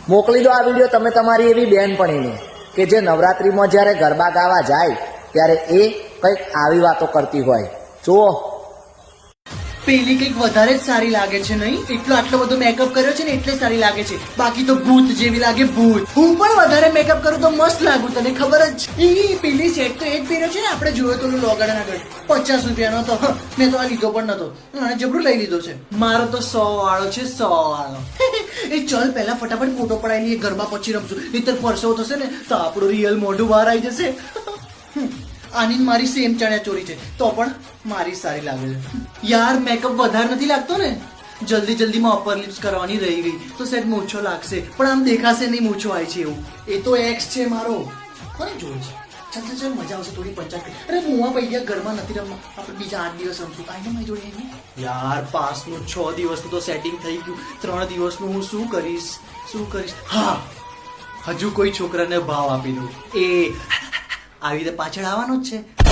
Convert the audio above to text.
મોકલી દો આ વિડીયો તમે તમારી એવી બહેનપણીને કે જે નવરાત્રિમાં જ્યારે ગરબા ગાવા જાય ત્યારે એ કંઈક આવી વાતો કરતી હોય. જુઓ, પેલી કંઈક વધારે જ સારી લાગે છે નહીં? આટલો બધો મેકઅપ કર્યો છે ને એટલે સારી લાગે છે, બાકી તો ભૂત જેવી લાગે, ભૂત. હું પણ વધારે મેકઅપ કરું તો મસ્ત લાગુ, તને ખબર જ છે. પેલી સેટ તો એ જ પહેર્યો છે ને, આપણે જોયો તો લોગાડા આગળ 50 રૂપિયાનો તો. મેં તો આ લીધો પણ નતો, અને જબરું લઈ લીધો છે. મારો તો 100 વાળો છે, 100 વાળો. એ ચલ પહેલા ફટાફટ ફોટો પડાવી લઈએ, ગરબા પછી રમશું, નહીતર પરસેવો થશે ને તો આપણું રિયલ મોઢું બહાર આવી જશે. આની મારી સેમ ચણિયા ચોરી છે તો પણ મારી સારી લાગે છે. યાર મેકઅપ વધારે નથી લાગતો ને? જલ્દીમાં અપર લિપ્સ કરવાની રહી ગઈ તો સેટ મૂછો લાગશે, પણ આમ દેખાશે નહીં મૂછો આવી છે એવું. એ તો એક્સ છે મારો, કોને જોયું છે? ચાલ મજા આવશે થોડી પંચાયત. અરે મુવા પૈયા ઘરમાં નથી રમવા, આપણે બીજા 8 દિવસ રમશું. આઈને મારી જોડે આઈને. યાર પાસનું 6 દિવસનું તો સેટિંગ થઈ ગયું, 3 દિવસનું હું શું કરીશ? હા, હજુ કોઈ છોકરાને ભાવ આપી દઉં, એ આવી રીતે પાછળ આવવાનો જ છે.